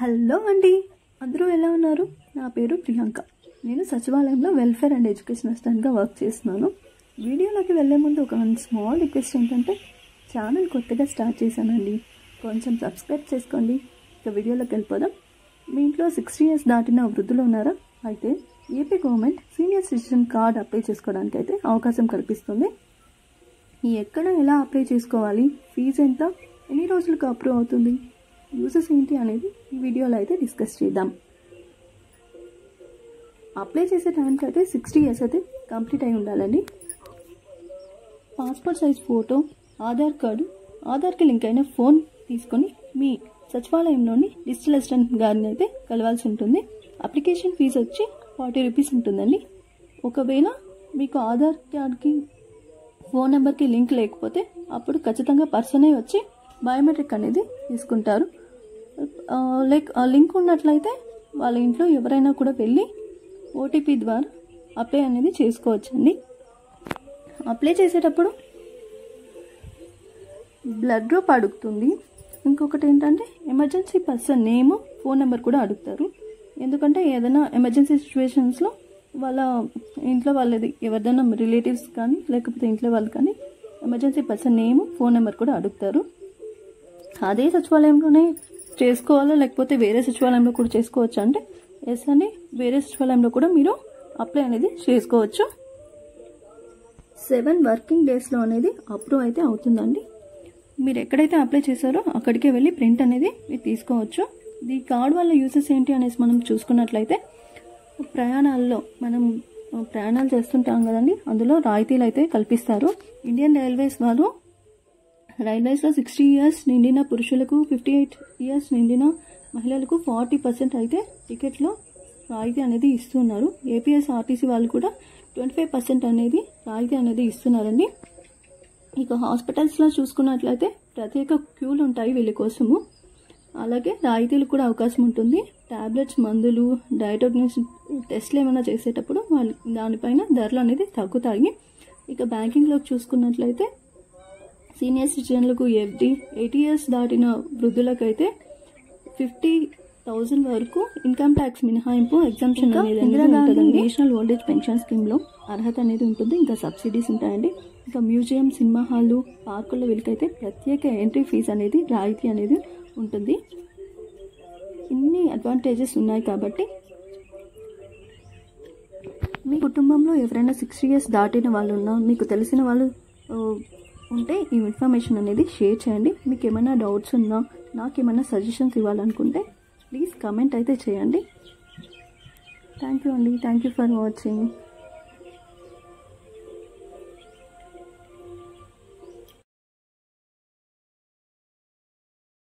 Hello అండి, అందరూ ఎలా ఉన్నారు? నా పేరు ప్రియాంక. నేను సచివాలయంలో వెల్ఫేర్ అండ్ ఎడ్యుకేషన్ అసిస్టెంట్గా వర్క్ చేస్తున్నాను. వీడియోలోకి వెళ్ళే ముందు ఒక స్మాల్ రిక్వెస్ట్ ఏంటంటే, ఛానల్ కొత్తగా స్టార్ట్ చేశానండి, కొంచెం సబ్స్క్రైబ్ చేసుకోండి. ఇక వీడియోలోకి వెళ్ళిపోదాం. మీ ఇంట్లో 60 years దాటిన వృద్ధులు ఉన్నారా? అయితే AP government senior citizen card apply చేసుకోవడానికి అయితే అవకాశం కల్పిస్తుంది. ఎక్కడ ఎలా అప్లై చేసుకోవాలి, ఫీజు ఎంత, ఎన్ని రోజులకు అప్రూవ్ అవుతుంది, యూజెస్ ఏంటి అనేది ఈ వీడియోలో అయితే డిస్కస్ చేద్దాం. అప్లై చేసే టైంకి అయితే 60 years అయితే కంప్లీట్ అయి ఉండాలండి. Passport size photo, Aadhaar card, ఆధార్కి లింక్ అయిన ఫోన్ తీసుకొని మీ సచివాలయంలోని డిజిటల్ అసిస్టెంట్ గారిని అయితే కలవాల్సి ఉంటుంది. అప్లికేషన్ ఫీజు వచ్చి 40 rupees ఉంటుందండి. ఒకవేళ మీకు ఆధార్ కార్డ్కి ఫోన్ నెంబర్కి లింక్ లేకపోతే అప్పుడు ఖచ్చితంగా పర్సనే వచ్చి బయోమెట్రిక్ అనేది తీసుకుంటారు. లైక్ ఆ లింక్ ఉన్నట్లయితే వాళ్ళ ఇంట్లో ఎవరైనా కూడా వెళ్ళి ఓటీపీ ద్వారా అప్లై అనేది చేసుకోవచ్చండి. అప్లై చేసేటప్పుడు బ్లడ్ గ్రూప్ అడుగుతుంది. ఇంకొకటి ఏంటంటే emergency person name, phone number కూడా అడుగుతారు. ఎందుకంటే ఏదైనా ఎమర్జెన్సీ సిచ్యువేషన్స్లో వాళ్ళ ఇంట్లో వాళ్ళది ఎవరిదైనా రిలేటివ్స్ కానీ లేకపోతే ఇంట్లో వాళ్ళు కానీ emergency person name, phone number కూడా అడుగుతారు. అదే సచివాలయంలోనే చేసుకోవాలా లేకపోతే వేరే సచివాలయంలో కూడా చేసుకోవచ్చు అంటే ఎస్ అండి, వేరే సచివాలయంలో కూడా మీరు అప్లై అనేది చేసుకోవచ్చు. 7 working daysలో అనేది అప్రూవ్ అయితే అవుతుందండి. మీరు ఎక్కడైతే అప్లై చేశారో అక్కడికే వెళ్ళి ప్రింట్ అనేది మీరు తీసుకోవచ్చు. ఈ కార్డ్ వల్ల యూసెస్ ఏంటి అనేసి మనం చూసుకున్నట్లయితే, ప్రయాణాల్లో మనం ప్రయాణాలు చేస్తుంటాం కదండి, అందులో రాయితీలు అయితే కల్పిస్తారు. ఇండియన్ రైల్వేస్ వారు రైల్వేస్లో 60 years నిండిన పురుషులకు, 58 years నిండిన మహిళలకు 40% అయితే టికెట్లో రాయితీ అనేది ఇస్తున్నారు. ఏపీఎస్ఆర్టీసీ వాళ్ళు కూడా 25% అనేది రాయితీ అనేది ఇస్తున్నారండి. ఇక హాస్పిటల్స్లో చూసుకున్నట్లయితే ప్రత్యేక క్యూలు ఉంటాయి వీళ్ళ కోసము. అలాగే రాయితీలు కూడా అవకాశం ఉంటుంది. టాబ్లెట్స్, మందులు, డయాగ్నోస్టిక్ టెస్ట్లు ఏమైనా చేసేటప్పుడు వాళ్ళు దానిపైన ధరలు అనేది తగ్గుతాయి. ఇక బ్యాంకింగ్లోకి చూసుకున్నట్లయితే సీనియర్ సిటిజన్లకు ఎఫ్డి, 80 years దాటిన వృద్ధులకైతే 50,000 వరకు ఇన్కమ్ ట్యాక్స్ మినహాయింపు, ఎగ్జామ్షన్ అనేది ఉంటుందండి. నేషనల్ ఓల్డ్ ఏజ్ పెన్షన్ స్కీమ్లో అర్హత అనేది ఉంటుంది. ఇంకా సబ్సిడీస్ ఉంటాయండి. ఇంకా మ్యూజియం, సినిమా హాళ్ళు, పార్కుల్లో వీళ్ళకైతే ప్రత్యేక ఎంట్రీ ఫీజు అనేది రాయితీ అనేది ఉంటుంది. ఇన్ని అడ్వాంటేజెస్ ఉన్నాయి కాబట్టి మీ కుటుంబంలో ఎవరైనా 60 years దాటిన వాళ్ళు ఉన్నా, మీకు తెలిసిన వాళ్ళు ఉంటే ఈ ఇన్ఫర్మేషన్ అనేది షేర్ చేయండి. మీకు ఏమైనా డౌట్స్ ఉన్నా, నాకేమైనా సజెషన్స్ ఇవ్వాలనుకుంటే ప్లీజ్ కామెంట్ అయితే చేయండి. థ్యాంక్ యూ అండి. Thank you for watching.